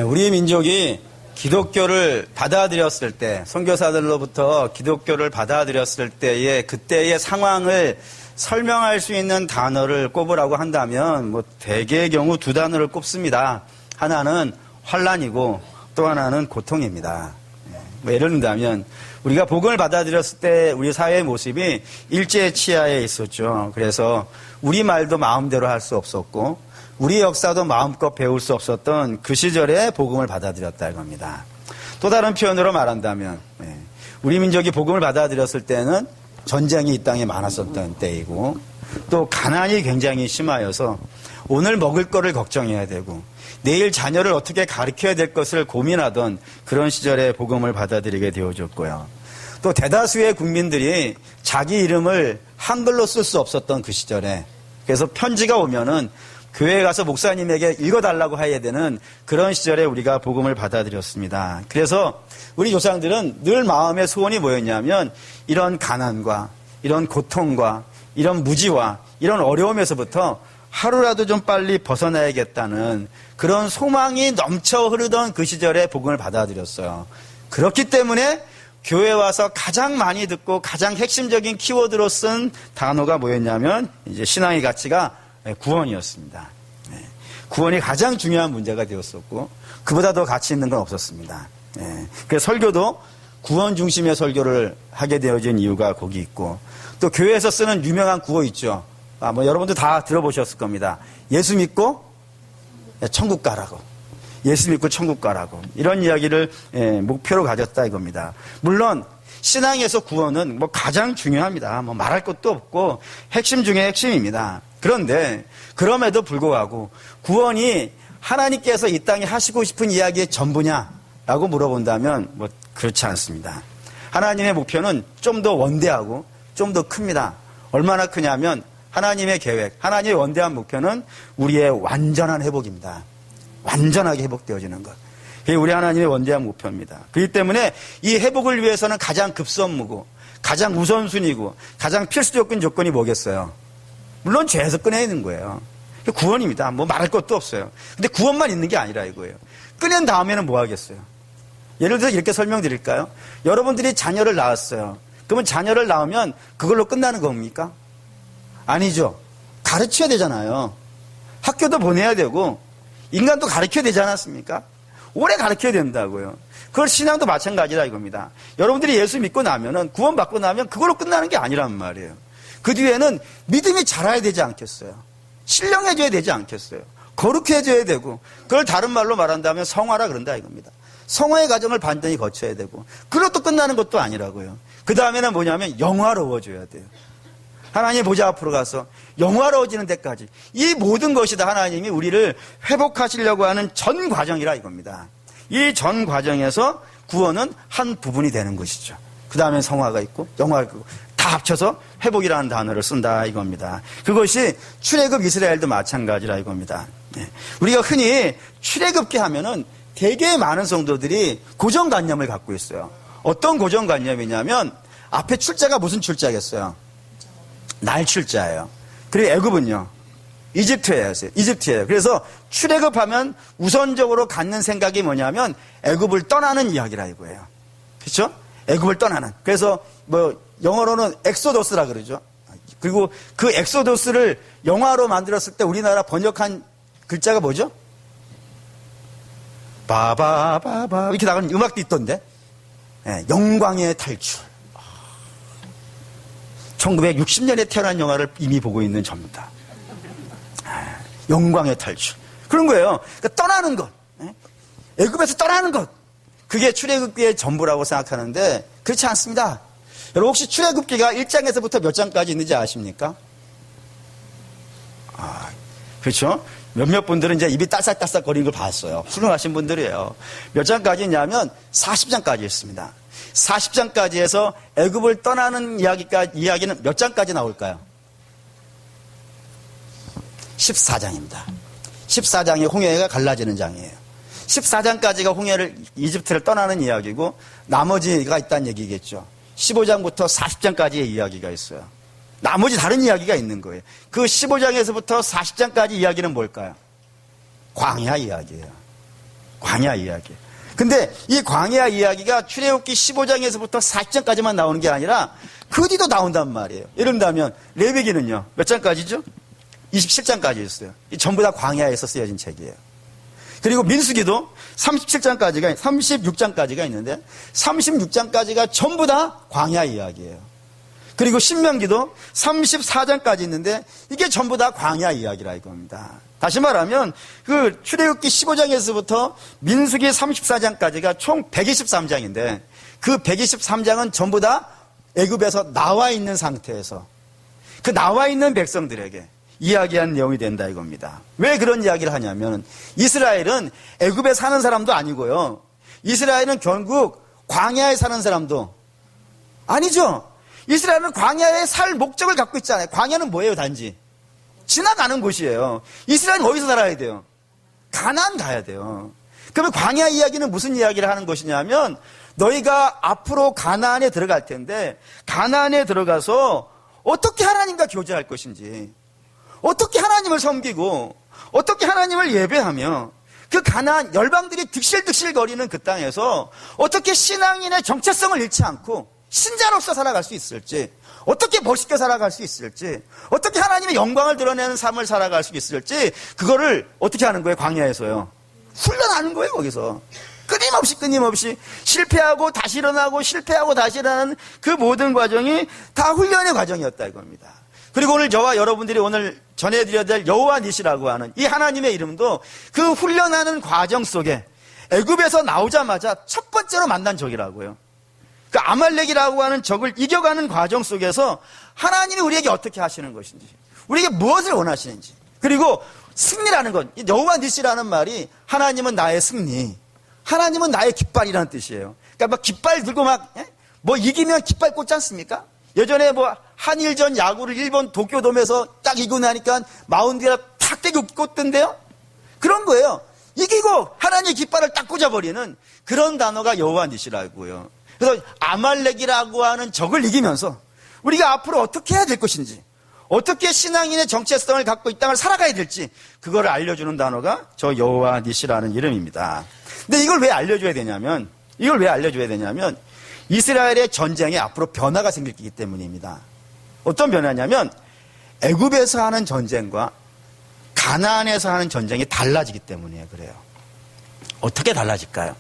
우리 민족이 기독교를 받아들였을 때, 선교사들로부터 기독교를 받아들였을 때의 그때의 상황을 설명할 수 있는 단어를 꼽으라고 한다면 대개의 경우 두 단어를 꼽습니다. 하나는 환난이고 또 하나는 고통입니다. 예를 든다면 우리가 복음을 받아들였을 때 우리 사회의 모습이 일제치하에 있었죠. 그래서 우리 말도 마음대로 할 수 없었고 우리 역사도 마음껏 배울 수 없었던 그 시절에 복음을 받아들였다 이겁니다. 또 다른 표현으로 말한다면 우리 민족이 복음을 받아들였을 때는 전쟁이 이 땅에 많았었던 때이고 또 가난이 굉장히 심하여서 오늘 먹을 거를 걱정해야 되고 내일 자녀를 어떻게 가르쳐야 될 것을 고민하던 그런 시절에 복음을 받아들이게 되어졌고요. 또 대다수의 국민들이 자기 이름을 한글로 쓸 수 없었던 그 시절에 그래서 편지가 오면은 교회에 가서 목사님에게 읽어달라고 해야 되는 그런 시절에 우리가 복음을 받아들였습니다. 그래서 우리 조상들은 늘 마음의 소원이 뭐였냐면 이런 가난과 이런 고통과 이런 무지와 이런 어려움에서부터 하루라도 좀 빨리 벗어나야겠다는 그런 소망이 넘쳐 흐르던 그 시절에 복음을 받아들였어요. 그렇기 때문에 교회에 와서 가장 많이 듣고 가장 핵심적인 키워드로 쓴 단어가 뭐였냐면 이제 신앙의 가치가 구원이었습니다. 구원이 가장 중요한 문제가 되었었고 그보다 더 가치 있는 건 없었습니다. 그래서 설교도 구원 중심의 설교를 하게 되어진 이유가 거기 있고 또 교회에서 쓰는 유명한 구호 있죠. 여러분들 다 들어보셨을 겁니다. 예수 믿고 천국 가라고. 예수 믿고 천국 가라고. 이런 이야기를 목표로 가졌다 이겁니다. 물론 신앙에서 구원은 가장 중요합니다. 말할 것도 없고 핵심 중에 핵심입니다. 그런데 그럼에도 불구하고 구원이 하나님께서 이 땅에 하시고 싶은 이야기의 전부냐라고 물어본다면 그렇지 않습니다. 하나님의 목표는 좀 더 원대하고 좀 더 큽니다. 얼마나 크냐면 하나님의 계획, 하나님의 원대한 목표는 우리의 완전한 회복입니다. 완전하게 회복되어지는 것. 그게 우리 하나님의 원대한 목표입니다. 그렇기 때문에 이 회복을 위해서는 가장 급선무고 가장 우선순위고 가장 필수 조건이 뭐겠어요? 물론 죄에서 꺼내는 거예요. 구원입니다. 말할 것도 없어요. 근데 구원만 있는 게 아니라 이거예요. 꺼낸 다음에는 뭐 하겠어요? 예를 들어서 이렇게 설명드릴까요? 여러분들이 자녀를 낳았어요. 그러면 자녀를 낳으면 그걸로 끝나는 겁니까? 아니죠. 가르쳐야 되잖아요. 학교도 보내야 되고 인간도 가르쳐야 되지 않았습니까? 오래 가르쳐야 된다고요. 그걸 신앙도 마찬가지라 이겁니다. 여러분들이 예수 믿고 나면은 구원받고 나면 그걸로 끝나는 게 아니란 말이에요. 그 뒤에는 믿음이 자라야 되지 않겠어요? 신령해져야 되지 않겠어요? 거룩해져야 되고 그걸 다른 말로 말한다면 성화라 그런다 이겁니다. 성화의 과정을 반드시 거쳐야 되고 그것도 끝나는 것도 아니라고요. 그 다음에는 뭐냐면 영화로워져야 돼요. 하나님 보좌 앞으로 가서 영화로워지는 데까지 이 모든 것이 다 하나님이 우리를 회복하시려고 하는 전 과정이라 이겁니다. 이 전 과정에서 구원은 한 부분이 되는 것이죠. 그 다음에 성화가 있고 영화가 있고 다 합쳐서 회복이라는 단어를 쓴다 이겁니다. 그것이 출애굽 이스라엘도 마찬가지라 이겁니다. 우리가 흔히 출애굽기 하면은 되게 많은 성도들이 고정관념을 갖고 있어요. 어떤 고정관념이냐면 앞에 출자가 무슨 출자겠어요? 날 출자예요. 그리고 애굽은요? 이집트예요. 그래서 출애굽하면 우선적으로 갖는 생각이 뭐냐면 애굽을 떠나는 이야기라 이거예요. 그렇죠? 애굽을 떠나는. 그래서 영어로는 엑소더스라 그러죠. 그리고 그 엑소더스를 영화로 만들었을 때 우리나라 번역한 글자가 뭐죠? 바바바바 이렇게 나가는 음악도 있던데. 영광의 탈출. 1960년에 태어난 영화를 이미 보고 있는 접니다. 영광의 탈출. 그런 거예요. 그러니까 떠나는 것. 애굽에서 떠나는 것. 그게 출애굽기의 전부라고 생각하는데 그렇지 않습니다. 여러분 혹시 출애굽기가 1장에서부터 몇 장까지 있는지 아십니까? 그렇죠? 몇몇 분들은 이제 입이 딸싹딸싹 거리는 걸 봤어요. 훌륭하신 분들이에요. 몇 장까지 있냐면 40장까지 있습니다. 40장까지 해서 애굽을 떠나는 이야기는 몇 장까지 나올까요? 14장입니다. 14장이 홍해가 갈라지는 장이에요. 14장까지가 이집트를 떠나는 이야기고 나머지가 있다는 얘기겠죠. 15장부터 40장까지의 이야기가 있어요. 나머지 다른 이야기가 있는 거예요. 그 15장에서부터 40장까지 이야기는 뭘까요? 광야 이야기예요. 광야 이야기. 근데 이 광야 이야기가 출애굽기 15장에서부터 40장까지만 나오는 게 아니라 그 뒤도 나온단 말이에요. 예를 들면 레위기는요. 몇 장까지죠? 27장까지 있어요. 전부 다 광야에서 쓰여진 책이에요. 그리고 민수기도 36장까지가 있는데 36장까지가 전부 다 광야 이야기예요. 그리고 신명기도 34장까지 있는데 이게 전부 다 광야 이야기라 이겁니다. 다시 말하면 그 출애굽기 15장에서부터 민수기 34장까지가 총 123장인데 그 123장은 전부 다 애굽에서 나와 있는 상태에서 그 나와 있는 백성들에게 이야기한 내용이 된다 이겁니다. 왜 그런 이야기를 하냐면 이스라엘은 애굽에 사는 사람도 아니고요. 이스라엘은 결국 광야에 사는 사람도 아니죠. 이스라엘은 광야에 살 목적을 갖고 있잖아요. 광야는 뭐예요? 단지 지나가는 곳이에요. 이스라엘은 어디서 살아야 돼요? 가나안 가야 돼요. 그러면 광야 이야기는 무슨 이야기를 하는 것이냐면 너희가 앞으로 가나안에 들어갈 텐데 가나안에 들어가서 어떻게 하나님과 교제할 것인지 어떻게 하나님을 섬기고 어떻게 하나님을 예배하며 그 가나안 열방들이 득실득실 거리는 그 땅에서 어떻게 신앙인의 정체성을 잃지 않고 신자로서 살아갈 수 있을지 어떻게 멋있게 살아갈 수 있을지 어떻게 하나님의 영광을 드러내는 삶을 살아갈 수 있을지 그거를 어떻게 하는 거예요? 광야에서요. 훈련하는 거예요. 거기서. 끊임없이 실패하고 다시 일어나고 실패하고 다시 일어나는 그 모든 과정이 다 훈련의 과정이었다 이겁니다. 그리고 오늘 저와 여러분들이 오늘 전해드려야 될 여호와 니시라고 하는 이 하나님의 이름도 그 훈련하는 과정 속에 애굽에서 나오자마자 첫 번째로 만난 적이라고요. 그 아말렉이라고 하는 적을 이겨가는 과정 속에서 하나님이 우리에게 어떻게 하시는 것인지 우리에게 무엇을 원하시는지 그리고 승리라는 것 여호와 니시라는 말이 하나님은 나의 승리 하나님은 나의 깃발이라는 뜻이에요. 그러니까 막 깃발 들고 뭐 이기면 깃발 꽂지 않습니까? 예전에 뭐 한일전 야구를 일본 도쿄돔에서 딱 이기고 나니까 마운드에 탁 떼고 꽂던데요. 그런 거예요. 이기고 하나님의 깃발을 딱 꽂아버리는 그런 단어가 여호와 니시라고요. 그래서 아말렉이라고 하는 적을 이기면서 우리가 앞으로 어떻게 해야 될 것인지 어떻게 신앙인의 정체성을 갖고 이 땅을 살아가야 될지 그거를 알려주는 단어가 저 여호와 니시라는 이름입니다. 근데 이걸 왜 알려줘야 되냐면 이스라엘의 전쟁에 앞으로 변화가 생길 거기 때문입니다. 어떤 변화냐면 애굽에서 하는 전쟁과 가나안에서 하는 전쟁이 달라지기 때문이에요. 그래요. 어떻게 달라질까요?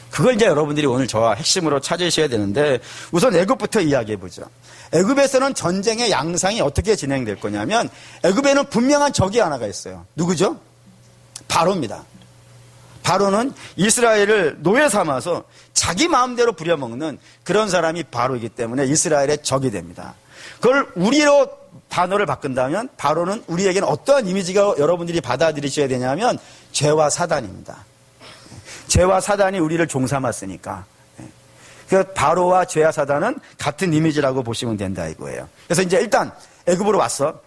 그걸 이제 여러분들이 오늘 저와 핵심으로 찾으셔야 되는데 우선 애굽부터 이야기해 보죠. 애굽에서는 전쟁의 양상이 어떻게 진행될 거냐면 애굽에는 분명한 적이 하나가 있어요. 누구죠? 바로입니다. 바로는 이스라엘을 노예 삼아서 자기 마음대로 부려먹는 그런 사람이 바로이기 때문에 이스라엘의 적이 됩니다. 그걸 우리로 단어를 바꾼다면 바로는 우리에게는 어떠한 이미지가 여러분들이 받아들이셔야 되냐면 죄와 사단입니다. 죄와 사단이 우리를 종삼았으니까. 그래서 바로와 죄와 사단은 같은 이미지라고 보시면 된다 이거예요. 그래서 이제 일단 애굽으로 왔어.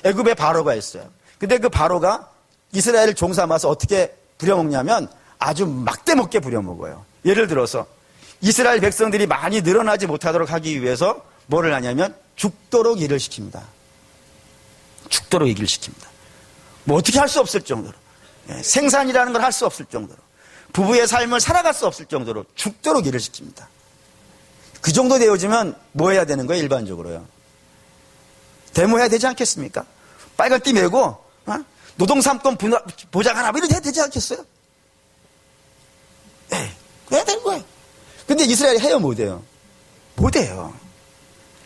애굽에 바로가 있어요. 근데 그 바로가 이스라엘을 종삼아서 어떻게 부려먹냐면 아주 막대먹게 부려먹어요. 예를 들어서 이스라엘 백성들이 많이 늘어나지 못하도록 하기 위해서 뭐를 하냐면 죽도록 일을 시킵니다. 죽도록 일을 시킵니다. 뭐 어떻게 할 수 없을 정도로 생산이라는 걸 할 수 없을 정도로 부부의 삶을 살아갈 수 없을 정도로 죽도록 일을 시킵니다. 그 정도 되어지면 뭐 해야 되는 거예요? 일반적으로요. 데모해야 되지 않겠습니까? 빨간 띠 메고 노동삼권 보장하나 이런 데 되지 않겠어요? 네, 그래야 되는 거예요. 근데 이스라엘이 해요? 못해요? 못해요.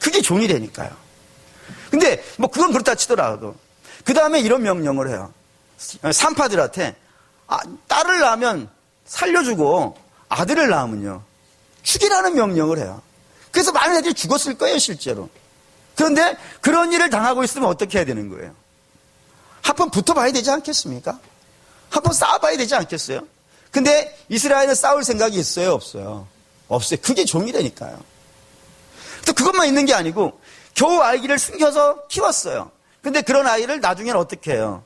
그게 종이라니까요. 근데 뭐 그건 그렇다 치더라도 그 다음에 이런 명령을 해요. 산파들한테 딸을 낳으면 살려주고 아들을 낳으면요 죽이라는 명령을 해요. 그래서 많은 애들이 죽었을 거예요 실제로. 그런데 그런 일을 당하고 있으면 어떻게 해야 되는 거예요? 한번 붙어봐야 되지 않겠습니까? 한번 싸워봐야 되지 않겠어요? 근데 이스라엘은 싸울 생각이 있어요? 없어요? 없어요. 그게 종이라니까요. 또 그것만 있는 게 아니고 겨우 아이를 숨겨서 키웠어요. 근데 그런 아이를 나중에는 어떻게 해요?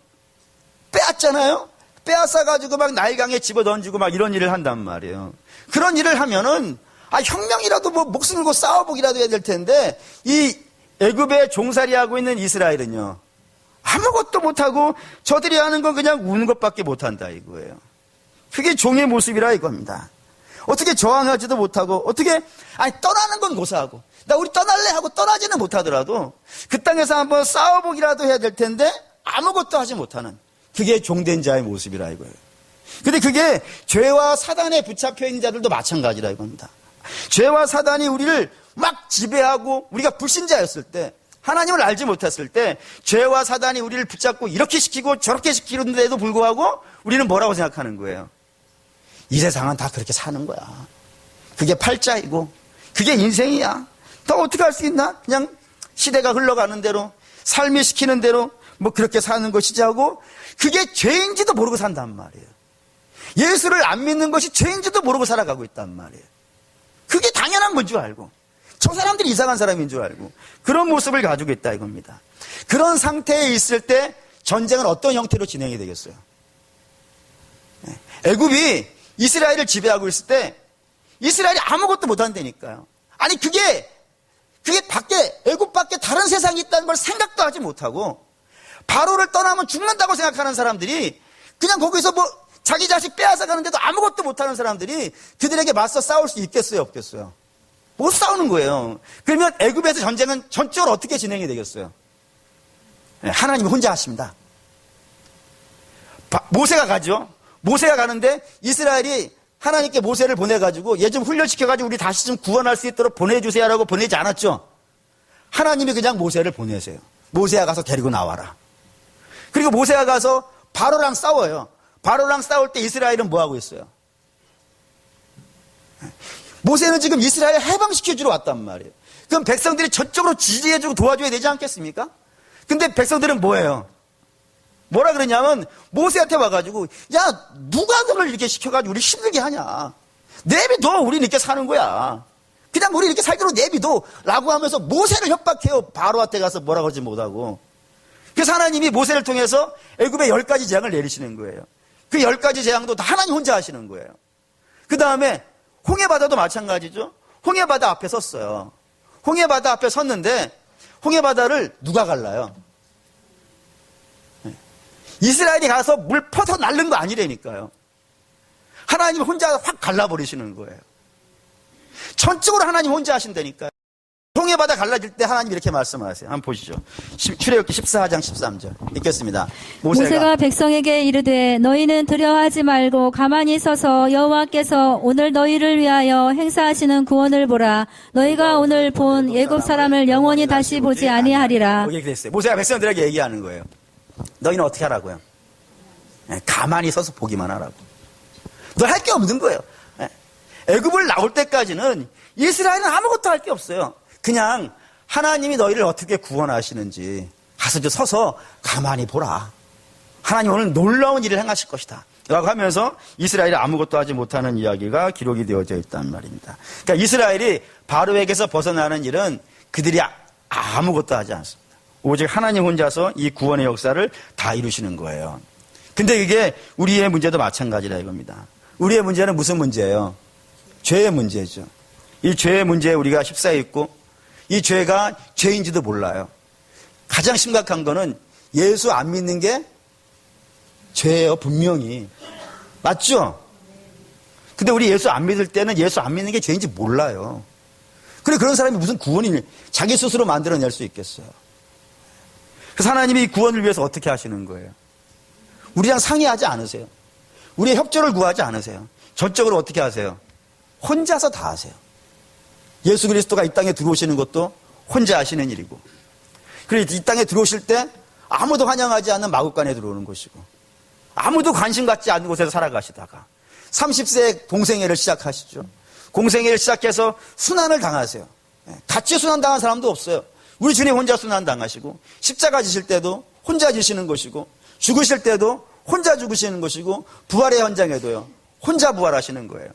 빼앗잖아요? 빼앗아가지고 막 나일강에 집어던지고 막 이런 일을 한단 말이에요. 그런 일을 하면은 혁명이라도 뭐 목숨 걸고 싸워보기라도 해야 될 텐데 이 애굽에 종살이하고 있는 이스라엘은요 아무것도 못하고 저들이 하는 건 그냥 우는 것밖에 못한다 이거예요. 그게 종의 모습이라 이겁니다. 어떻게 저항하지도 못하고 떠나는 건 고사하고 나 우리 떠날래 하고 떠나지는 못하더라도 그 땅에서 한번 싸워보기라도 해야 될 텐데 아무것도 하지 못하는 그게 종된 자의 모습이라 이거예요. 근데 그게 죄와 사단에 붙잡혀 있는 자들도 마찬가지라 이겁니다. 죄와 사단이 우리를 막 지배하고 우리가 불신자였을 때 하나님을 알지 못했을 때 죄와 사단이 우리를 붙잡고 이렇게 시키고 저렇게 시키는데도 불구하고 우리는 뭐라고 생각하는 거예요? 이 세상은 다 그렇게 사는 거야. 그게 팔자이고 그게 인생이야. 더 어떻게 할 수 있나? 그냥 시대가 흘러가는 대로 삶이 시키는 대로 뭐 그렇게 사는 것이지 하고 그게 죄인지도 모르고 산단 말이에요. 예수를 안 믿는 것이 죄인지도 모르고 살아가고 있단 말이에요. 그게 당연한 건 줄 알고 저 사람들이 이상한 사람인 줄 알고 그런 모습을 가지고 있다 이겁니다. 그런 상태에 있을 때 전쟁은 어떤 형태로 진행이 되겠어요? 애굽이 이스라엘을 지배하고 있을 때 이스라엘이 아무것도 못한다니까요. 아니 그게 애굽 밖에 다른 세상이 있다는 걸 생각도 하지 못하고 바로를 떠나면 죽는다고 생각하는 사람들이 그냥 거기서 뭐 자기 자식 빼앗아 가는데도 아무것도 못하는 사람들이 그들에게 맞서 싸울 수 있겠어요 없겠어요? 못 싸우는 거예요. 그러면 애굽에서 전쟁은 전적으로 어떻게 진행이 되겠어요? 하나님이 혼자 하십니다. 모세가 가죠. 모세가 가는데 이스라엘이 하나님께 모세를 보내가지고 얘 좀 훈련시켜가지고 우리 다시 좀 구원할 수 있도록 보내주세요라고 보내지 않았죠. 하나님이 그냥 모세를 보내세요. 모세가 가서 데리고 나와라. 그리고 모세가 가서 바로랑 싸워요. 바로랑 싸울 때 이스라엘은 뭐하고 있어요? 모세는 지금 이스라엘을 해방시켜주러 왔단 말이에요. 그럼 백성들이 저쪽으로 지지해주고 도와줘야 되지 않겠습니까? 근데 백성들은 뭐예요? 뭐라 그러냐면 모세한테 와가지고 야 누가 너를 이렇게 시켜가지고 우리 힘들게 하냐. 내비둬 우리는 이렇게 사는 거야. 그냥 우리 이렇게 살기로 내비둬 라고 하면서 모세를 협박해요. 바로한테 가서 뭐라고 하지 못하고. 그래서 하나님이 모세를 통해서 애굽에 10가지 재앙을 내리시는 거예요. 그 10가지 재앙도 다 하나님 혼자 하시는 거예요. 그 다음에 홍해바다도 마찬가지죠. 홍해바다 앞에 섰어요. 홍해바다 앞에 섰는데 홍해바다를 누가 갈라요? 이스라엘이 가서 물 퍼서 날른 거 아니라니까요. 하나님 혼자 확 갈라버리시는 거예요. 전적으로 하나님 혼자 하신다니까요. 홍해바다 갈라질 때 하나님 이렇게 말씀하세요. 한번 보시죠. 출애굽기 14장 13절 읽겠습니다. 모세가 백성에게 이르되 너희는 두려워하지 말고 가만히 서서 여호와께서 오늘 너희를 위하여 행사하시는 구원을 보라. 너희가 오늘 본 애굽 사람을 영원히 다시 보지 아니하리라. 이렇게 됐어요. 모세가 백성들에게 얘기하는 거예요. 너희는 어떻게 하라고요? 가만히 서서 보기만 하라고. 너 할 게 없는 거예요. 애굽을 나올 때까지는 이스라엘은 아무것도 할 게 없어요. 그냥 하나님이 너희를 어떻게 구원하시는지 가서 서서 가만히 보라. 하나님 오늘 놀라운 일을 행하실 것이다 라고 하면서 이스라엘이 아무것도 하지 못하는 이야기가 기록이 되어져 있단 말입니다. 그러니까 이스라엘이 바로에게서 벗어나는 일은 그들이 아무것도 하지 않습니다. 오직 하나님 혼자서 이 구원의 역사를 다 이루시는 거예요. 근데 이게 우리의 문제도 마찬가지라 이겁니다. 우리의 문제는 무슨 문제예요? 죄의 문제죠. 이 죄의 문제에 우리가 휩싸여 있고 이 죄가 죄인지도 몰라요. 가장 심각한 거는 예수 안 믿는 게 죄예요, 분명히. 맞죠? 근데 우리 예수 안 믿을 때는 예수 안 믿는 게 죄인지 몰라요. 그래, 그런 사람이 무슨 구원을 자기 스스로 만들어낼 수 있겠어요. 그래서 하나님이 이 구원을 위해서 어떻게 하시는 거예요? 우리랑 상의하지 않으세요. 우리의 협조를 구하지 않으세요. 전적으로 어떻게 하세요? 혼자서 다 하세요. 예수 그리스도가 이 땅에 들어오시는 것도 혼자 하시는 일이고, 그리고 이 땅에 들어오실 때 아무도 환영하지 않는 마구간에 들어오는 것이고, 아무도 관심 갖지 않는 곳에서 살아가시다가 30세에 공생애를 시작하시죠. 공생애를 시작해서 순환을 당하세요. 같이 순환당한 사람도 없어요. 우리 주님 혼자 순환당하시고, 십자가 지실 때도 혼자 지시는 것이고, 죽으실 때도 혼자 죽으시는 것이고, 부활의 현장에도요 혼자 부활하시는 거예요.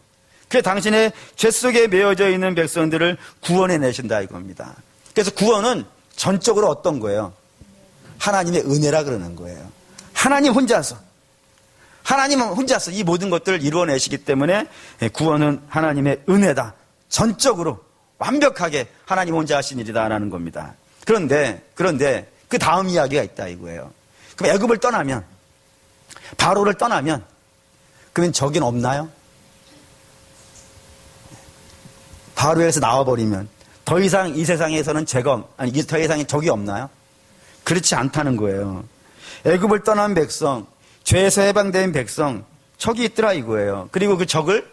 그래서 당신의 죄 속에 매여져 있는 백성들을 구원해 내신다 이겁니다. 그래서 구원은 전적으로 어떤 거예요? 하나님의 은혜라 그러는 거예요. 하나님 혼자서 이 모든 것들을 이루어내시기 때문에 구원은 하나님의 은혜다. 전적으로 완벽하게 하나님 혼자 하신 일이다라는 겁니다. 그런데 그 다음 이야기가 있다 이거예요. 그럼 애굽을 떠나면, 바로를 떠나면 그러면 적은 없나요? 바로에서 나와버리면 더 이상 이 세상에서는 더 이상의 적이 없나요? 그렇지 않다는 거예요. 애굽을 떠난 백성, 죄에서 해방된 백성, 적이 있더라 이거예요. 그리고 그 적을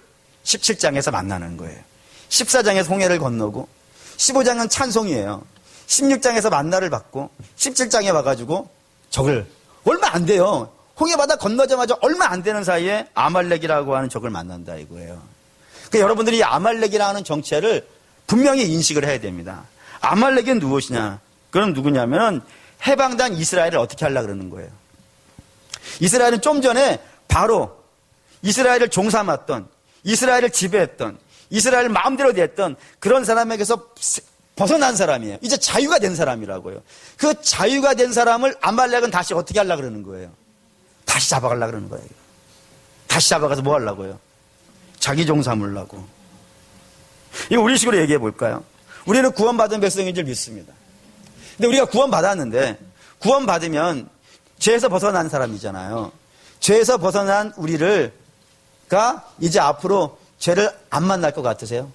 17장에서 만나는 거예요. 14장에서 홍해를 건너고 15장은 찬송이에요. 16장에서 만나를 받고 17장에 와가지고 적을 얼마 안 돼요. 홍해바다 건너자마자 얼마 안 되는 사이에 아말렉이라고 하는 적을 만난다 이거예요. 그러니까 여러분들이 이 아말렉이라는 정체를 분명히 인식을 해야 됩니다. 아말렉은 무엇이냐? 그럼 누구냐면 해방된 이스라엘을 어떻게 하려고 그러는 거예요. 이스라엘은 좀 전에 바로 이스라엘을 종삼았던, 이스라엘을 지배했던, 이스라엘을 마음대로 냈던 그런 사람에게서 벗어난 사람이에요. 이제 자유가 된 사람이라고요. 그 자유가 된 사람을 아말렉은 다시 어떻게 하려고 그러는 거예요. 다시 잡아가려고 그러는 거예요. 다시 잡아가서 뭐 하려고요. 자기 종 삼으려고. 이거 우리식으로 얘기해 볼까요? 우리는 구원받은 백성인 줄 믿습니다. 근데 우리가 구원받았는데 구원받으면 죄에서 벗어난 사람이잖아요. 죄에서 벗어난 우리가 이제 앞으로 죄를 안 만날 것 같으세요?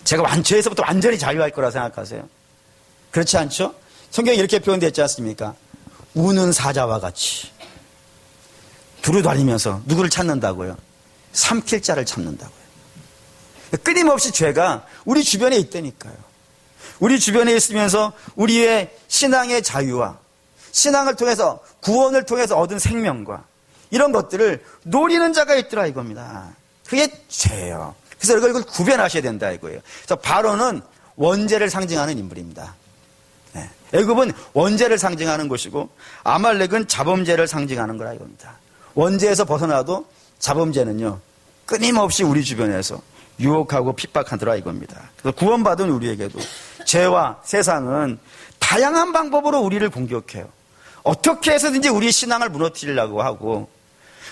제가 죄에서부터 완전히 자유할 거라 생각하세요? 그렇지 않죠? 성경에 이렇게 표현되어 있지 않습니까? 우는 사자와 같이 두루다니면서 누구를 찾는다고요? 삼킬 자를 찾는다고요. 끊임없이 죄가 우리 주변에 있다니까요. 우리 주변에 있으면서 우리의 신앙의 자유와 신앙을 통해서 구원을 통해서 얻은 생명과 이런 것들을 노리는 자가 있더라 이겁니다. 그게 죄예요. 그래서 이걸 구별하셔야 된다 이거예요. 그래서 바로는 원죄를 상징하는 인물입니다. 네. 애굽은 원죄를 상징하는 것이고 아말렉은 자범죄를 상징하는 거라 이겁니다. 원죄에서 벗어나도 자범죄는요 끊임없이 우리 주변에서 유혹하고 핍박하더라 이겁니다. 그래서 구원받은 우리에게도 죄와 세상은 다양한 방법으로 우리를 공격해요. 어떻게 해서든지 우리 신앙을 무너뜨리려고 하고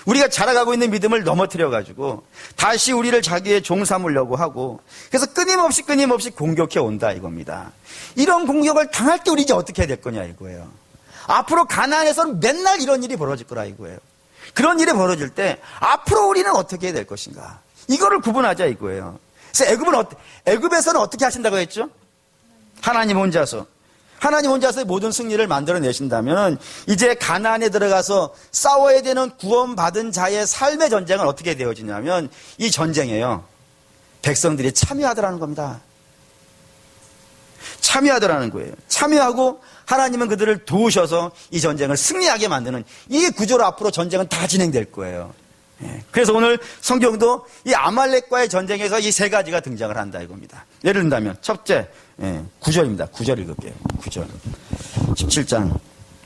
우리가 자라가고 있는 믿음을 넘어뜨려가지고 다시 우리를 자기의 종 삼으려고 하고 그래서 끊임없이 공격해 온다 이겁니다. 이런 공격을 당할 때 우리 이제 어떻게 해야 될 거냐 이거예요. 앞으로 가나안에서는 맨날 이런 일이 벌어질 거라 이거예요. 그런 일이 벌어질 때 앞으로 우리는 어떻게 해야 될 것인가. 이거를 구분하자 이거예요. 그래서 애굽에서는 어떻게 하신다고 했죠? 하나님 혼자서 모든 승리를 만들어내신다면 이제 가나안에 들어가서 싸워야 되는 구원받은 자의 삶의 전쟁은 어떻게 되어지냐면 이 전쟁에요. 백성들이 참여하더라는 겁니다. 참여하더라는 거예요. 참여하고 하나님은 그들을 도우셔서 이 전쟁을 승리하게 만드는 이 구조로 앞으로 전쟁은 다 진행될 거예요. 그래서 오늘 성경도 이 아말렉과의 전쟁에서 이 세 가지가 등장을 한다 이겁니다. 예를 든다면 첫째 9절입니다. 9절 읽을게요. 9절 17장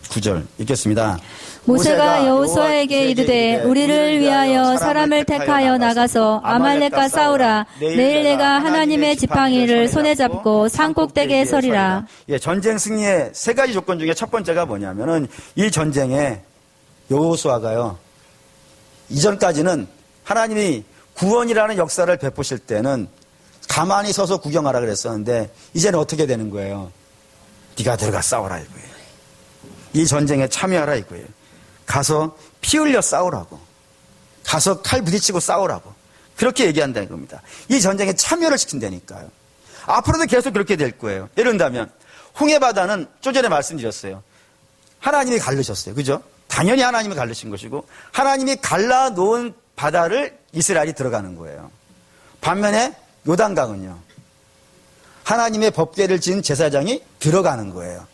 9절 읽겠습니다. 모세가 여호수아에게 이르되 우리를 위하여 사람을 택하여 나가서 아말렉과 싸우라. 내일 내가 하나님의 지팡이를 손에 잡고 산꼭대기에 서리라. 전쟁 승리의 세 가지 조건 중에 첫 번째가 뭐냐면은 이 전쟁에 여호수아가요. 이전까지는 하나님이 구원이라는 역사를 베푸실 때는 가만히 서서 구경하라 그랬었는데 이제는 어떻게 되는 거예요? 네가 들어가 싸워라 이거예요. 이 전쟁에 참여하라 이거예요. 가서 피 흘려 싸우라고. 가서 칼 부딪히고 싸우라고. 그렇게 얘기한다는 겁니다. 이 전쟁에 참여를 시킨다니까요. 앞으로도 계속 그렇게 될 거예요. 예를 들면 홍해바다는 좀 전에 말씀드렸어요. 하나님이 가르셨어요. 그죠? 당연히 하나님이 가르친 것이고 하나님이 갈라놓은 바다를 이스라엘이 들어가는 거예요. 반면에 요단강은요. 하나님의 법궤를 지은 제사장이 들어가는 거예요.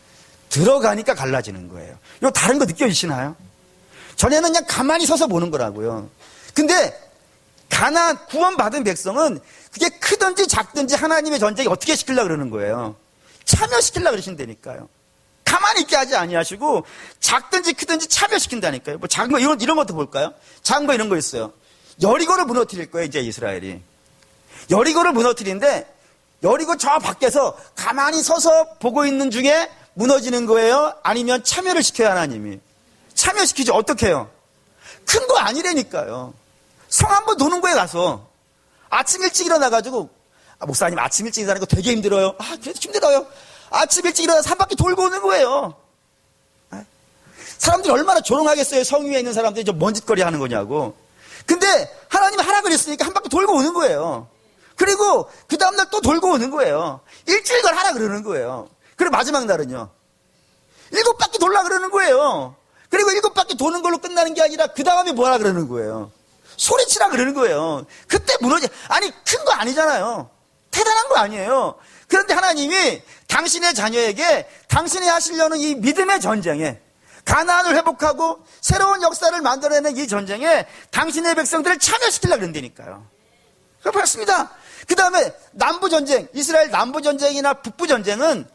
들어가니까 갈라지는 거예요. 이거 다른 거 느껴지시나요? 전에는 그냥 가만히 서서 보는 거라고요. 근데 가나안 구원받은 백성은 그게 크든지 작든지 하나님의 전쟁이 어떻게 시키려고 그러는 거예요. 참여시키려고 그러신다니까요. 가만히 있게 하지 아니하시고 작든지 크든지 참여시킨다니까요. 뭐 작은 거 이런 것도 볼까요? 작은 거 이런 거 있어요. 여리고를 무너뜨릴 거예요. 이제 이스라엘이. 여리고를 무너뜨리는데 여리고 저 밖에서 가만히 서서 보고 있는 중에 무너지는 거예요? 아니면 참여를 시켜야 하나님이. 참여시키죠. 어떻게 해요? 큰 거 아니라니까요. 성 한번 도는 거에 가서 아침 일찍 일어나가지고 목사님 아침 일찍 일어나는 거 되게 힘들어요. 그래도 힘들어요. 아침 일찍 일어나서 한 바퀴 돌고 오는 거예요. 사람들이 얼마나 조롱하겠어요. 성 위에 있는 사람들이 저 먼짓거리 하는 거냐고. 근데 하나님이 하라 그랬으니까 한 바퀴 돌고 오는 거예요. 그리고 그 다음날 또 돌고 오는 거예요. 일주일간 하라 그러는 거예요. 그리고 마지막 날은요. 7바퀴 돌라 그러는 거예요. 그리고 7바퀴 도는 걸로 끝나는 게 아니라 그 다음에 뭐라 그러는 거예요. 소리치라 그러는 거예요. 그때 아니 큰 거 아니잖아요. 대단한 거 아니에요. 그런데 하나님이 당신의 자녀에게 당신이 하시려는 이 믿음의 전쟁에 가나안을 회복하고 새로운 역사를 만들어내는 이 전쟁에 당신의 백성들을 참여시키려고 그런다니까요. 그렇습니다. 그 다음에 남부전쟁, 이스라엘 남부전쟁이나 북부전쟁은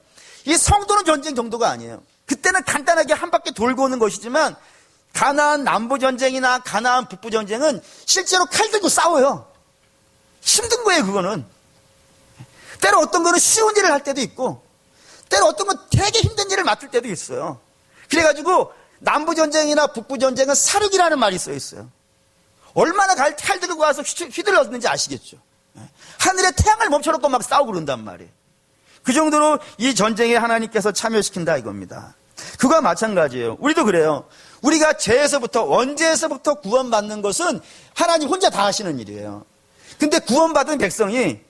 이 성도는 전쟁 정도가 아니에요. 그때는 간단하게 한 바퀴 돌고 오는 것이지만 가나안 남부전쟁이나 가나안 북부전쟁은 실제로 칼 들고 싸워요. 힘든 거예요, 그거는. 때로 어떤 거는 쉬운 일을 할 때도 있고 때로 어떤 건 되게 힘든 일을 맡을 때도 있어요. 그래가지고 남부전쟁이나 북부전쟁은 사륙이라는 말이 써 있어요. 얼마나 칼 들고 와서 휘둘렀는지 아시겠죠. 하늘에 태양을 멈춰놓고 막 싸우고 그런단 말이에요. 그 정도로 이 전쟁에 하나님께서 참여시킨다 이겁니다. 그거와 마찬가지예요. 우리도 그래요. 우리가 죄에서부터 원죄에서부터 구원받는 것은 하나님 혼자 다 하시는 일이에요. 근데 구원받은 백성은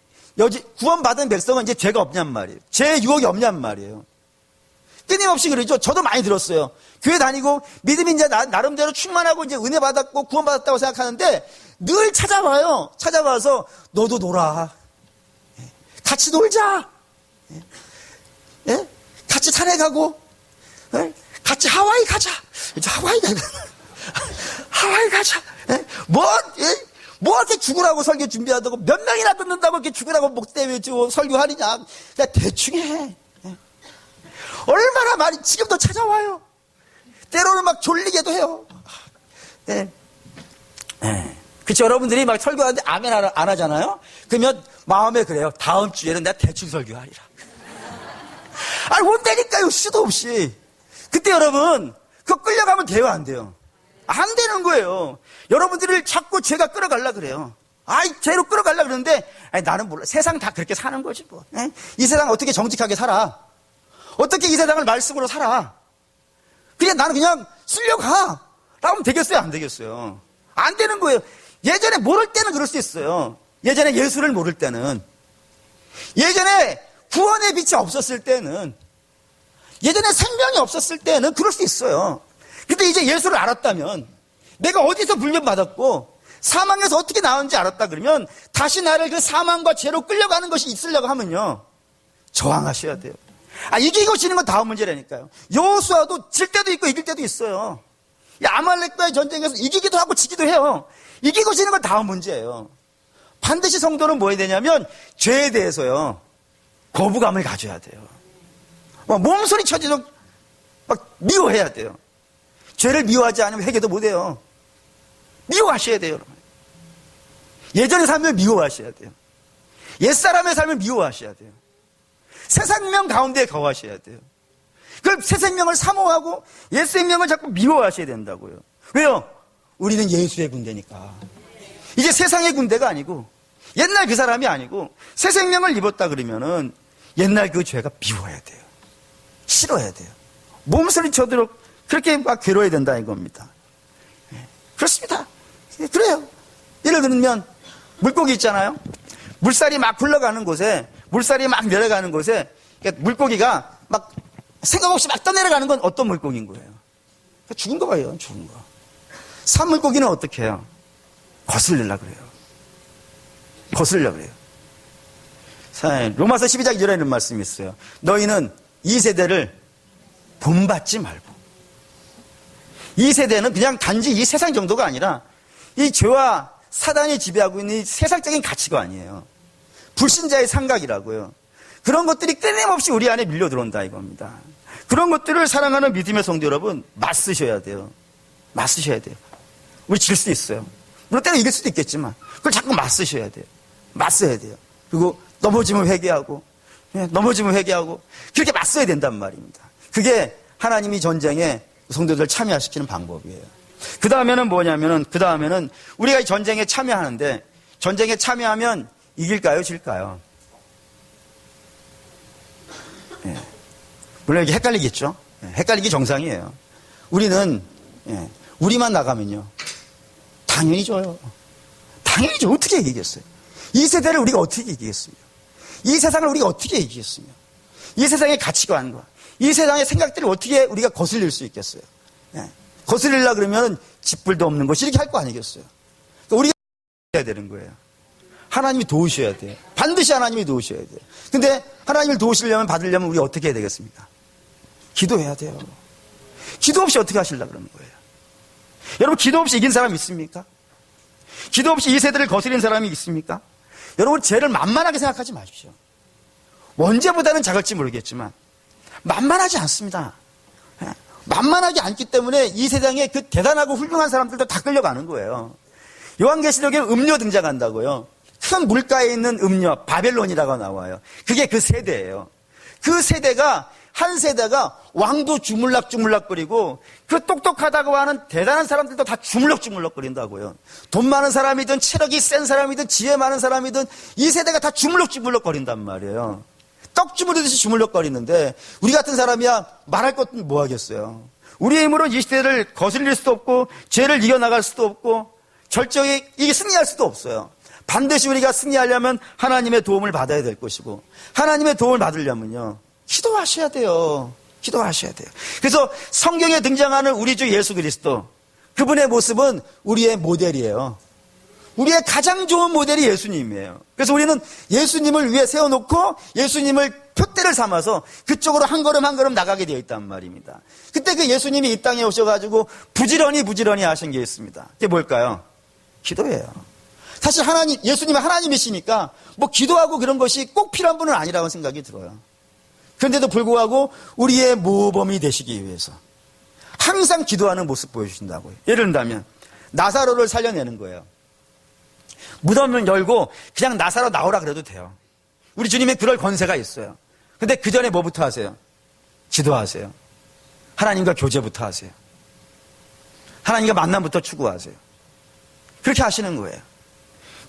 이제 죄가 없냔 말이에요. 죄의 유혹이 없냔 말이에요. 끊임없이 그러죠. 저도 많이 들었어요. 교회 다니고 믿음이 이제 나름대로 충만하고 이제 은혜 받았고 구원받았다고 생각하는데 늘 찾아와요. 찾아와서 너도 놀아. 같이 놀자. 같이 산에 가고 같이 하와이 가자. 하와이 가자. 뭐 이렇게 죽으라고 설교 준비하다고 몇 명이나 듣는다고 이렇게 죽으라고 목 대고 설교하느냐. 그냥 대충 해. 얼마나 많이 지금도 찾아와요. 때로는 막 졸리게도 해요. 그쵸. 여러분들이 막 설교하는데 아멘 안 하잖아요. 그러면 마음에 그래요. 다음 주에는 내가 대충 설교하리라. 아니 온다니까요. 수도 없이. 그때 여러분 그거 끌려가면 돼요 안 돼요? 안 되는 거예요. 여러분들을 자꾸 죄가 끌어가려고 그래요. 죄로 끌어가려고 그러는데 나는 몰라. 세상 다 그렇게 사는 거지 뭐. 이 세상 어떻게 정직하게 살아. 어떻게 이 세상을 말씀으로 살아. 그냥 나는 그냥 쓰려고 가. 라면 되겠어요 안 되겠어요? 안 되는 거예요. 예전에 모를 때는 그럴 수 있어요. 예전에 예수를 모를 때는. 예전에 구원의 빛이 없었을 때는. 예전에 생명이 없었을 때는 그럴 수 있어요. 근데 이제 예수를 알았다면 내가 어디서 불륜받았고 사망에서 어떻게 나온지 알았다 그러면 다시 나를 그 사망과 죄로 끌려가는 것이 있으려고 하면요. 저항하셔야 돼요. 이기고 지는 건 다음 문제라니까요. 여호수아도 질 때도 있고 이길 때도 있어요. 이 아말렉과의 전쟁에서 이기기도 하고 지기도 해요. 이기고 지는 건 다음 문제예요. 반드시 성도는 뭐 해야 되냐면 죄에 대해서요. 거부감을 가져야 돼요. 몸소리 쳐지도록 막 미워해야 돼요. 죄를 미워하지 않으면 회개도 못해요. 미워하셔야 돼요. 여러분. 예전의 삶을 미워하셔야 돼요. 옛사람의 삶을 미워하셔야 돼요. 새 생명 가운데 거하셔야 돼요. 그럼 새 생명을 사모하고 옛 생명을 자꾸 미워하셔야 된다고요. 왜요? 우리는 예수의 군대니까. 이제 세상의 군대가 아니고 옛날 그 사람이 아니고 새 생명을 입었다 그러면은 옛날 그 죄가 미워야 돼요. 싫어야 돼요. 몸소리 쳐도록 그렇게 막 괴로워야 된다 이겁니다. 그렇습니다. 그래요. 예를 들면 물고기 있잖아요. 물살이 막 굴러가는 곳에 물살이 막 내려가는 곳에 물고기가 막 생각 없이 막 떠내려가는 건 어떤 물고기인 거예요? 죽은 거 봐요. 죽은 거. 산물고기는 어떻게 해요? 거슬리려고 그래요. 거슬리려고 그래요. 로마서 12장 1절에 이런 말씀이 있어요. 너희는 이 세대를 본받지 말고. 이 세대는 그냥 단지 이 세상 정도가 아니라 이 죄와 사단이 지배하고 있는 이 세상적인 가치가 아니에요. 불신자의 생각이라고요. 그런 것들이 끊임없이 우리 안에 밀려 들어온다 이겁니다. 그런 것들을 사랑하는 믿음의 성도 여러분, 맞서셔야 돼요. 맞서셔야 돼요. 우리 질 수 있어요. 물론 때로 이길 수도 있겠지만 그걸 자꾸 맞서셔야 돼요. 맞서야 돼요. 그리고 넘어지면 회개하고 넘어지면 회개하고 그렇게 맞서야 된단 말입니다. 그게 하나님이 전쟁에 성도들 참여시키는 방법이에요. 그 다음에는 뭐냐면은 그 다음에는 우리가 이 전쟁에 참여하는데 전쟁에 참여하면 이길까요? 질까요? 물론 이게 헷갈리겠죠? 헷갈리기 정상이에요. 우리는 우리만 나가면요 당연히 져요. 당연히 져. 어떻게 이기겠어요? 이 세대를 우리가 어떻게 이기겠습니까? 이 세상을 우리가 어떻게 이기겠으며 이 세상의 가치관과 이 세상의 생각들을 어떻게 우리가 거슬릴 수 있겠어요? 거슬리려고 그러면 짓불도 없는 것이 이렇게 할 거 아니겠어요? 그러니까 우리가 해야 되는 거예요. 하나님이 도우셔야 돼요. 반드시 하나님이 도우셔야 돼요. 근데 하나님을 도우시려면 받으려면 우리 어떻게 해야 되겠습니까? 기도해야 돼요. 기도 없이 어떻게 하시려고 그러는 거예요? 여러분 기도 없이 이긴 사람 있습니까? 기도 없이 이 세대를 거스린 사람이 있습니까? 여러분 죄를 만만하게 생각하지 마십시오. 언제보다는 작을지 모르겠지만 만만하지 않습니다. 만만하지 않기 때문에 이 세상에 그 대단하고 훌륭한 사람들도 다 끌려가는 거예요. 요한계시록에 음료 등장한다고요. 큰 물가에 있는 음료, 바벨론이라고 나와요. 그게 그 세대예요. 그 세대가 한 세대가 왕도 주물락주물락거리고 그 똑똑하다고 하는 대단한 사람들도 다 주물럭주물럭거린다고요. 돈 많은 사람이든 체력이 센 사람이든 지혜 많은 사람이든 이 세대가 다 주물럭주물럭거린단 말이에요. 떡 주무르듯이 주물럭거리는데 우리 같은 사람이야 말할 것도 뭐 하겠어요. 우리의 힘으로 이 시대를 거슬릴 수도 없고 죄를 이겨나갈 수도 없고 절정에 이게 승리할 수도 없어요. 반드시 우리가 승리하려면 하나님의 도움을 받아야 될 것이고 하나님의 도움을 받으려면요 기도하셔야 돼요. 기도하셔야 돼요. 그래서 성경에 등장하는 우리 주 예수 그리스도 그분의 모습은 우리의 모델이에요. 우리의 가장 좋은 모델이 예수님이에요. 그래서 우리는 예수님을 위해 세워놓고 예수님을 표대를 삼아서 그쪽으로 한 걸음 한 걸음 나가게 되어 있단 말입니다. 그때 그 예수님이 이 땅에 오셔가지고 부지런히 하신 게 있습니다. 그게 뭘까요? 기도예요. 사실 예수님은 하나님이시니까 뭐 기도하고 그런 것이 꼭 필요한 분은 아니라고 생각이 들어요. 그런데도 불구하고 우리의 모범이 되시기 위해서 항상 기도하는 모습 보여주신다고요. 예를 들면 나사로를 살려내는 거예요. 무덤을 열고 그냥 나사로 나오라 그래도 돼요. 우리 주님의 그럴 권세가 있어요. 근데 그 전에 뭐부터 하세요? 기도하세요. 하나님과 교제부터 하세요. 하나님과 만남부터 추구하세요. 그렇게 하시는 거예요.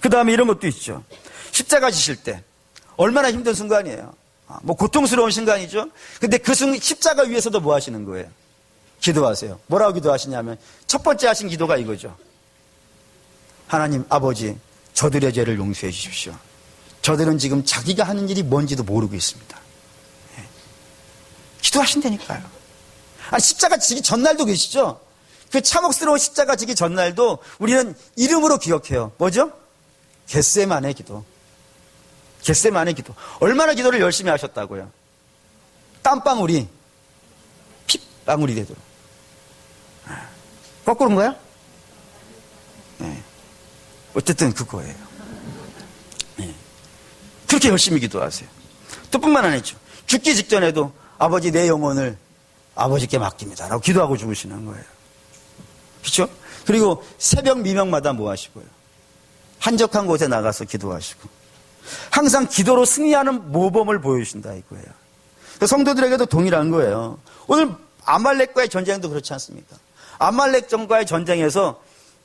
그 다음에 이런 것도 있죠. 십자가 지실 때 얼마나 힘든 순간이에요. 뭐 고통스러운 순간이죠. 근데 그 십자가 위에서도 뭐 하시는 거예요? 기도하세요. 뭐라고 기도하시냐면 첫 번째 하신 기도가 이거죠. 하나님 아버지 저들의 죄를 용서해 주십시오. 저들은 지금 자기가 하는 일이 뭔지도 모르고 있습니다. 기도하신다니까요. 십자가 지기 전날도 계시죠? 그 참혹스러운 십자가 지기 전날도 우리는 이름으로 기억해요. 뭐죠? 겟세마네 기도. 겟세마네 기도. 얼마나 기도를 열심히 하셨다고요? 땀방울이 핏방울이 되도록. 거꾸로인 거야? 네. 어쨌든 그거예요. 네. 그렇게 열심히 기도하세요. 또 뿐만 아니죠. 죽기 직전에도 아버지 내 영혼을 아버지께 맡깁니다 라고 기도하고 죽으시는 거예요. 그렇죠? 그리고 새벽 미명마다 뭐 하시고요? 한적한 곳에 나가서 기도하시고 항상 기도로 승리하는 모범을 보여주신다 이거예요. 성도들에게도 동일한 거예요. 오늘 아말렉과의 전쟁도 그렇지 않습니까? 아말렉전과의 전쟁에서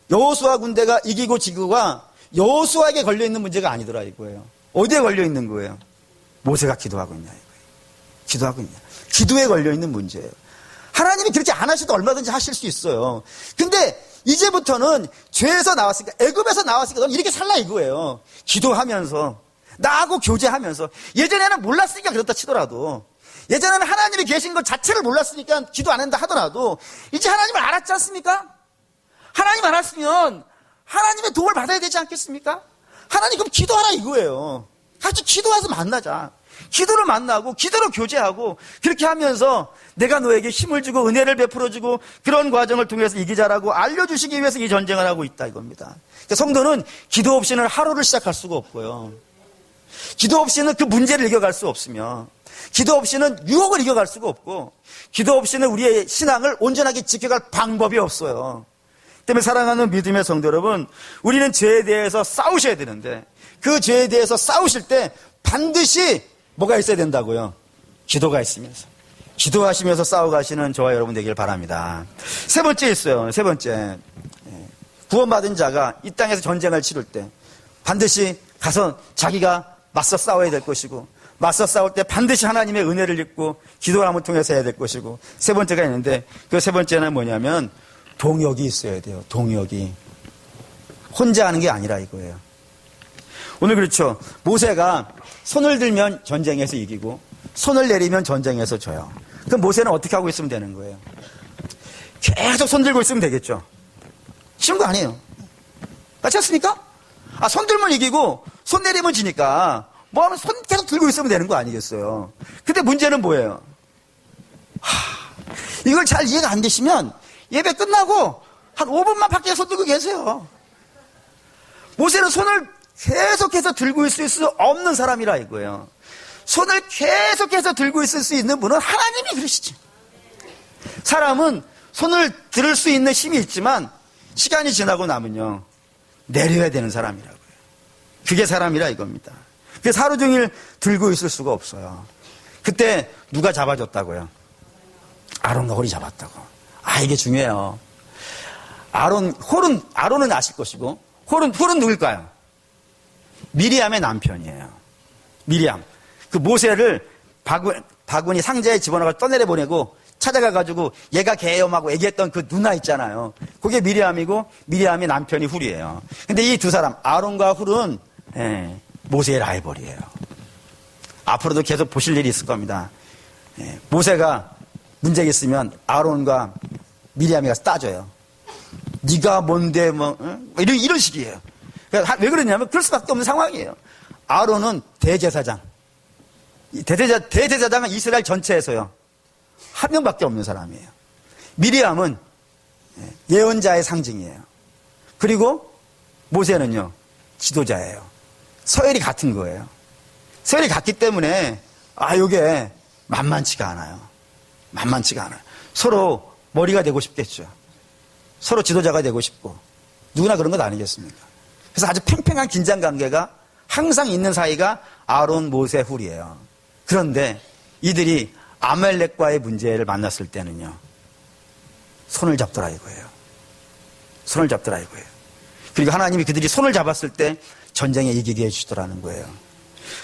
여호수아 군대가 이기고 지고가 여호수아에게 걸려있는 문제가 아니더라 이거예요. 어디에 걸려있는 거예요? 모세가 기도하고 있냐 이거예요. 기도하고 있냐. 기도에 걸려있는 문제예요. 하나님이 그렇게 안 하셔도 얼마든지 하실 수 있어요. 근데 이제부터는 죄에서 나왔으니까 애굽에서 나왔으니까 넌 이렇게 살라 이거예요. 기도하면서 나하고 교제하면서 예전에는 몰랐으니까 그렇다 치더라도 예전에는 하나님이 계신 것 자체를 몰랐으니까 기도 안 한다 하더라도 이제 하나님을 알았지 않습니까? 하나님 알았으면 하나님의 도움을 받아야 되지 않겠습니까? 하나님 그럼 기도하라 이거예요. 같이 기도해서 만나자. 기도로 만나고 기도로 교제하고 그렇게 하면서 내가 너에게 힘을 주고 은혜를 베풀어주고 그런 과정을 통해서 이기자라고 알려주시기 위해서 이 전쟁을 하고 있다 이겁니다. 그러니까 성도는 기도 없이는 하루를 시작할 수가 없고요. 기도 없이는 그 문제를 이겨갈 수 없으며 기도 없이는 유혹을 이겨갈 수가 없고 기도 없이는 우리의 신앙을 온전하게 지켜갈 방법이 없어요. 때문에 사랑하는 믿음의 성도 여러분, 우리는 죄에 대해서 싸우셔야 되는데 그 죄에 대해서 싸우실 때 반드시 뭐가 있어야 된다고요? 기도가 있으면서. 기도하시면서 싸워가시는 저와 여러분 되길 바랍니다. 세 번째 있어요. 세 번째. 구원받은 자가 이 땅에서 전쟁을 치를 때 반드시 가서 자기가 맞서 싸워야 될 것이고 맞서 싸울 때 반드시 하나님의 은혜를 입고 기도함을 통해서 해야 될 것이고, 세 번째가 있는데 그 세 번째는 뭐냐면 동역이 있어야 돼요. 동역이. 혼자 하는 게 아니라 이거예요. 오늘 그렇죠. 모세가 손을 들면 전쟁에서 이기고 손을 내리면 전쟁에서 져요. 그럼 모세는 어떻게 하고 있으면 되는 거예요? 계속 손 들고 있으면 되겠죠. 쉬운 거 아니에요. 맞지 않습니까? 손 들면 이기고 손 내리면 지니까 뭐 하면 손 계속 들고 있으면 되는 거 아니겠어요. 근데 문제는 뭐예요? 이걸 잘 이해가 안 되시면 예배 끝나고 한 5분만 밖에 손 들고 계세요. 모세는 손을 계속해서 들고 있을 수 없는 사람이라 이거예요. 손을 계속해서 들고 있을 수 있는 분은 하나님이 그러시지. 사람은 손을 들을 수 있는 힘이 있지만 시간이 지나고 나면요, 내려야 되는 사람이라고요. 그게 사람이라 이겁니다. 그래서 하루 종일 들고 있을 수가 없어요. 그때 누가 잡아줬다고요? 아론과 홀이 잡았다고. 이게 중요해요. 아론은 아실 것이고, 홀은 누굴까요? 미리암의 남편이에요. 미리암. 그 모세를 바구니 상자에 집어넣어 떠내려 보내고 찾아가가지고 얘가 개엄하고 얘기했던 그 누나 있잖아요. 그게 미리암이고 미리암의 남편이 훌이에요. 근데 이 두 사람, 아론과 훌은 모세의 라이벌이에요. 앞으로도 계속 보실 일이 있을 겁니다. 모세가 문제가 있으면 아론과 미리암이 가서 따져요. 네가 뭔데 이런 식이에요. 왜 그러냐면 그럴 수밖에 없는 상황이에요. 아론은 대제사장. 대제사장은 이스라엘 전체에서요, 한 명밖에 없는 사람이에요. 미리암은 예언자의 상징이에요. 그리고 모세는요, 지도자예요. 서열이 같은 거예요. 서열이 같기 때문에 이게 만만치가 않아요. 만만치가 않아요. 서로 머리가 되고 싶겠죠. 서로 지도자가 되고 싶고 누구나 그런 것 아니겠습니까? 그래서 아주 팽팽한 긴장 관계가 항상 있는 사이가 아론, 모세, 훌이에요. 그런데 이들이 아말렉과의 문제를 만났을 때는요, 손을 잡더라 이거예요. 손을 잡더라 이거예요. 그리고 하나님이 그들이 손을 잡았을 때 전쟁에 이기게 해주시더라는 거예요.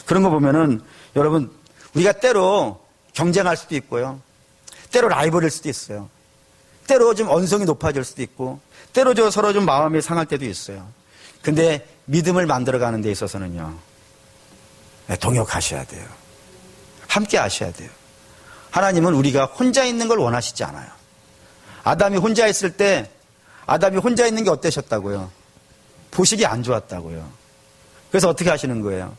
그런 거 보면은 여러분, 우리가 때로 경쟁할 수도 있고요, 때로 라이벌일 수도 있어요. 때로 좀 언성이 높아질 수도 있고, 때로 서로 좀 마음이 상할 때도 있어요. 근데 믿음을 만들어가는 데 있어서는요, 동역하셔야 돼요. 함께 하셔야 돼요. 하나님은 우리가 혼자 있는 걸 원하시지 않아요. 아담이 혼자 있을 때, 아담이 혼자 있는 게 어떠셨다고요? 보시기 안 좋았다고요. 그래서 어떻게 하시는 거예요?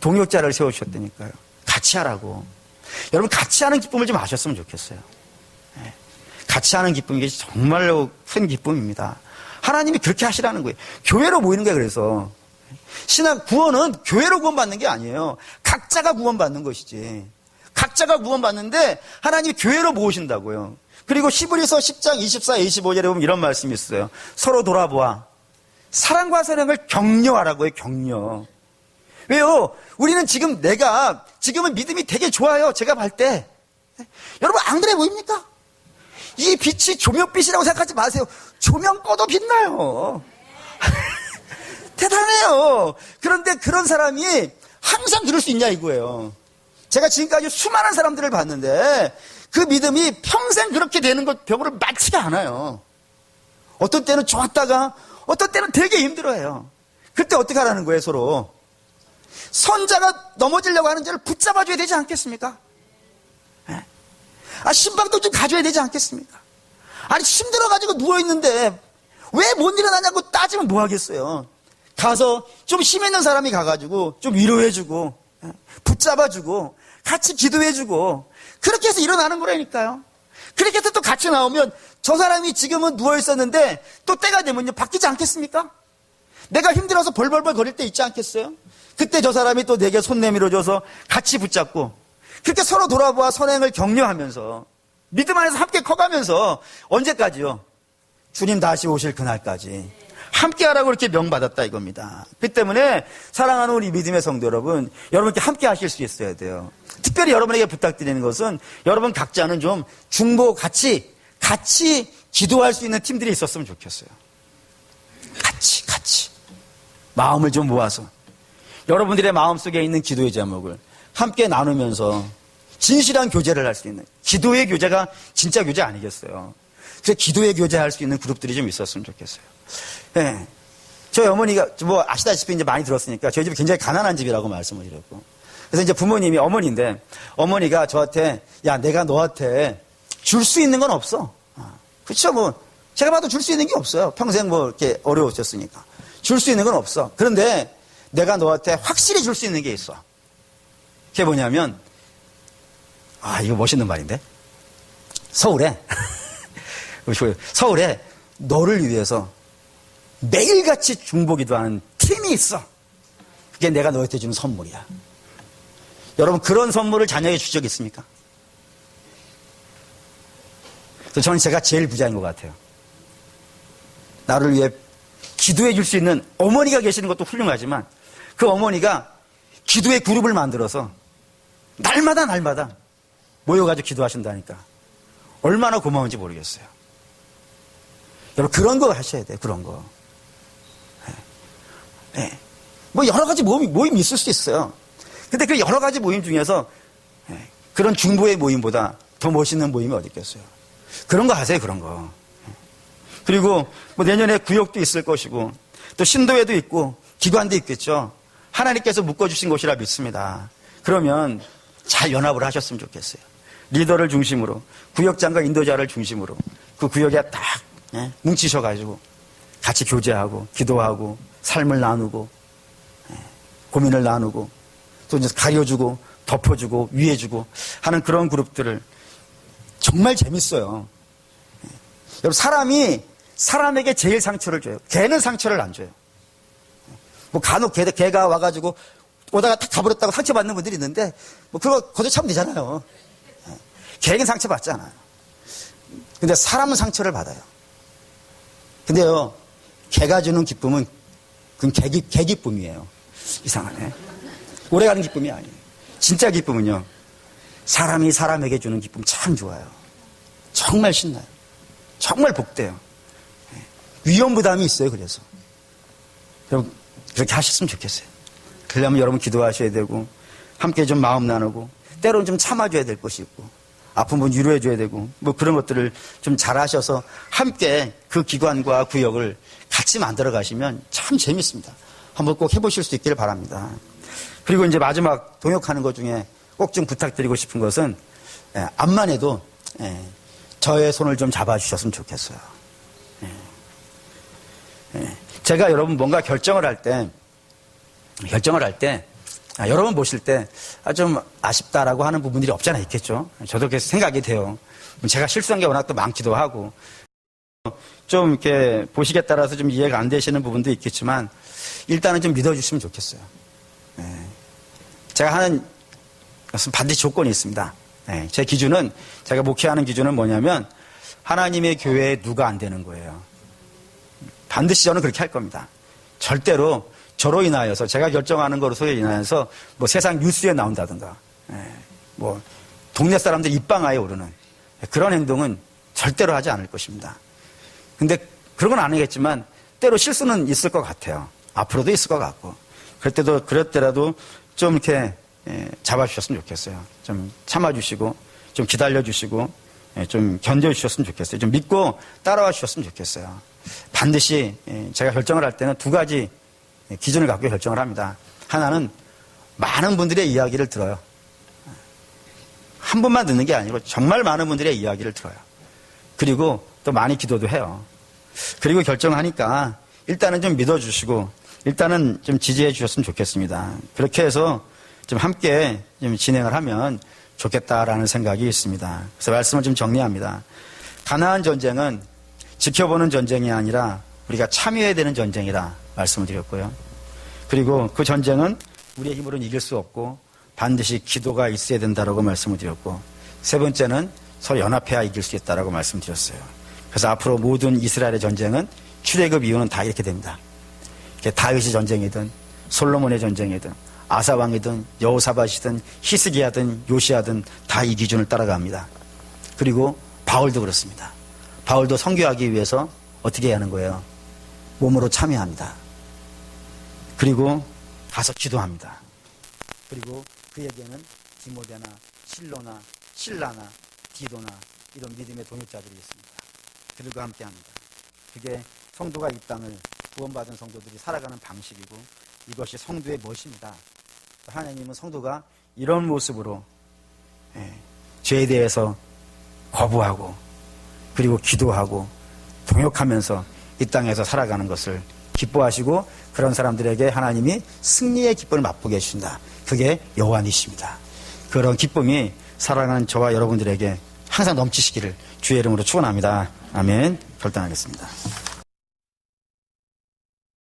동역자를 세우셨다니까요. 같이 하라고. 여러분, 같이 하는 기쁨을 좀 아셨으면 좋겠어요. 같이 하는 기쁨이 정말로 큰 기쁨입니다. 하나님이 그렇게 하시라는 거예요. 교회로 모이는 거예요. 그래서 신앙 구원은 교회로 구원받는 게 아니에요. 각자가 구원받는 것이지. 각자가 구원받는데 하나님이 교회로 모으신다고요. 그리고 히브리서 10장 24, 25절에 보면 이런 말씀이 있어요. 서로 돌아보아 사랑과 사랑을 격려하라고요. 격려. 왜요? 우리는 지금은 믿음이 되게 좋아요. 제가 볼 때. 여러분, 안 그래 보입니까? 이 빛이 조명빛이라고 생각하지 마세요. 조명 꺼도 빛나요. 대단해요. 그런데 그런 사람이 항상 그럴 수 있냐 이거예요. 제가 지금까지 수많은 사람들을 봤는데 그 믿음이 평생 그렇게 되는 경우를 많지가 않아요. 어떤 때는 좋았다가 어떤 때는 되게 힘들어해요. 그때 어떻게 하라는 거예요, 서로? 선자가 넘어지려고 하는 자를 붙잡아줘야 되지 않겠습니까? 신방도 좀 가져야 되지 않겠습니까? 아니, 힘들어가지고 누워있는데 왜 못 일어나냐고 따지면 뭐 하겠어요? 가서 좀 힘 있는 사람이 가가지고 좀 위로해주고 붙잡아주고 같이 기도해주고 그렇게 해서 일어나는 거라니까요. 그렇게 해서 또 같이 나오면 저 사람이 지금은 누워있었는데 또 때가 되면요, 바뀌지 않겠습니까? 내가 힘들어서 벌벌벌 거릴 때 있지 않겠어요? 그때 저 사람이 또 내게 손 내밀어줘서 같이 붙잡고 그렇게 서로 돌아보아 선행을 격려하면서 믿음 안에서 함께 커가면서 언제까지요? 주님 다시 오실 그날까지 함께 하라고 이렇게 명받았다 이겁니다. 그 때문에 사랑하는 우리 믿음의 성도 여러분, 여러분께 함께 하실 수 있어야 돼요. 특별히 여러분에게 부탁드리는 것은 여러분 각자는 좀 중보 같이 기도할 수 있는 팀들이 있었으면 좋겠어요. 같이 마음을 좀 모아서 여러분들의 마음속에 있는 기도의 제목을 함께 나누면서 진실한 교제를 할 수 있는, 기도의 교제가 진짜 교제 아니겠어요. 그래서 기도의 교제할 수 있는 그룹들이 좀 있었으면 좋겠어요. 네. 저희 어머니가 뭐 아시다시피 이제 많이 들었으니까 저희 집이 굉장히 가난한 집이라고 말씀을 드렸고, 그래서 이제 부모님이 어머니인데, 어머니가 저한테 야, 내가 너한테 줄 수 있는 건 없어. 그렇죠. 뭐 제가 봐도 줄 수 있는 게 없어요. 평생 뭐 이렇게 어려우셨으니까 줄 수 있는 건 없어. 그런데 내가 너한테 확실히 줄 수 있는 게 있어. 그게 뭐냐면, 이거 멋있는 말인데, 서울에 너를 위해서 매일같이 중보기도 하는 팀이 있어. 그게 내가 너한테 주는 선물이야. 여러분, 그런 선물을 자녀에게 준 적 있습니까? 그래서 저는 제가 제일 부자인 것 같아요. 나를 위해 기도해 줄 수 있는 어머니가 계시는 것도 훌륭하지만, 그 어머니가 기도의 그룹을 만들어서 날마다 모여가지고 기도하신다니까 얼마나 고마운지 모르겠어요. 여러분, 그런 거 하셔야 돼요. 그런 거. 네. 뭐 여러 가지 모임이 있을 수 있어요. 근데 그 여러 가지 모임 중에서 그런 중보의 모임보다 더 멋있는 모임이 어디 있겠어요. 그런 거 하세요. 그런 거. 그리고 뭐 내년에 구역도 있을 것이고 또 신도회도 있고 기관도 있겠죠. 하나님께서 묶어주신 곳이라 믿습니다. 그러면 잘 연합을 하셨으면 좋겠어요. 리더를 중심으로, 구역장과 인도자를 중심으로 그 구역에 딱 뭉치셔가지고 같이 교제하고 기도하고 삶을 나누고 고민을 나누고 또 이제 가려주고 덮어주고 위해주고 하는 그런 그룹들을 정말 재밌어요. 여러분, 사람이 사람에게 제일 상처를 줘요. 개는 상처를 안 줘요. 뭐 간혹 개가 와가지고 오다가 탁 가버렸다고 상처받는 분들이 있는데 뭐 그거 거저 차면 되잖아요. 개는 상처받지 않아요. 근데 사람은 상처를 받아요. 근데요, 개가 주는 기쁨은 그건 개 기쁨이에요. 이상하네. 오래가는 기쁨이 아니에요. 진짜 기쁨은요, 사람이 사람에게 주는 기쁨 참 좋아요. 정말 신나요. 정말 복돼요. 위험 부담이 있어요. 그래서 여러분, 그렇게 하셨으면 좋겠어요. 그러려면 여러분 기도하셔야 되고 함께 좀 마음 나누고 때로는 좀 참아줘야 될 것이 있고 아픈 분 위로해줘야 되고 뭐 그런 것들을 좀 잘하셔서 함께 그 기관과 구역을 같이 만들어 가시면 참 재밌습니다. 한번 꼭 해보실 수 있기를 바랍니다. 그리고 이제 마지막 동역하는 것 중에 꼭 좀 부탁드리고 싶은 것은 암만 해도 저의 손을 좀 잡아주셨으면 좋겠어요. 제가 여러분 뭔가 결정을 할 때 여러분 보실 때 좀 아쉽다라고 하는 부분들이 없잖아 있겠죠. 저도 그렇게 생각이 돼요. 제가 실수한 게 워낙 또 많기도 하고 좀 이렇게 보시기에 따라서 좀 이해가 안 되시는 부분도 있겠지만 일단은 좀 믿어주시면 좋겠어요. 제가 하는 것은 반드시 조건이 있습니다. 제 기준은, 제가 목회하는 기준은 뭐냐면 하나님의 교회에 누가 안 되는 거예요. 반드시 저는 그렇게 할 겁니다. 절대로 저로 인하여서, 제가 결정하는 거로서 인하여서 뭐 세상 뉴스에 나온다든가 뭐 동네 사람들 입방아에 오르는 그런 행동은 절대로 하지 않을 것입니다. 근데 그런 건 아니겠지만 때로 실수는 있을 것 같아요. 앞으로도 있을 것 같고 그럴 때라도 좀 이렇게 잡아주셨으면 좋겠어요. 좀 참아주시고 좀 기다려주시고 좀 견뎌주셨으면 좋겠어요. 좀 믿고 따라와 주셨으면 좋겠어요. 반드시 제가 결정을 할 때는 두 가지 기준을 갖고 결정을 합니다. 하나는 많은 분들의 이야기를 들어요. 한 분만 듣는 게 아니고 정말 많은 분들의 이야기를 들어요. 그리고 또 많이 기도도 해요. 그리고 결정하니까 일단은 좀 믿어주시고 일단은 좀 지지해 주셨으면 좋겠습니다. 그렇게 해서 좀 함께 좀 진행을 하면 좋겠다라는 생각이 있습니다. 그래서 말씀을 좀 정리합니다. 가나안 전쟁은 지켜보는 전쟁이 아니라 우리가 참여해야 되는 전쟁이라 말씀을 드렸고요. 그리고 그 전쟁은 우리의 힘으로는 이길 수 없고 반드시 기도가 있어야 된다라고 말씀을 드렸고, 세 번째는 서로 연합해야 이길 수 있다라고 말씀드렸어요. 그래서 앞으로 모든 이스라엘의 전쟁은 출애굽 이후는 다 이렇게 됩니다. 다윗의 전쟁이든 솔로몬의 전쟁이든 아사왕이든 여호사밧이든 히스기야든 요시야든 다 이 기준을 따라갑니다. 그리고 바울도 그렇습니다. 바울도 선교하기 위해서 어떻게 하는 거예요? 몸으로 참여합니다. 그리고 가서 기도합니다. 그리고 그 그에게는 디모데나 실로나 실라나 디도나 이런 믿음의 동역자들이 있습니다. 그들과 함께합니다. 그게 성도가 이 땅을 구원받은 성도들이 살아가는 방식이고 이것이 성도의 멋입니다. 하나님은 성도가 이런 모습으로 죄에 대해서 거부하고 그리고 기도하고 동역하면서 이 땅에서 살아가는 것을 기뻐하시고 그런 사람들에게 하나님이 승리의 기쁨을 맛보게 해주신다. 그게 여호와니십니다. 그런 기쁨이 사랑하는 저와 여러분들에게 항상 넘치시기를 주의 이름으로 축원합니다. 아멘. 결단하겠습니다.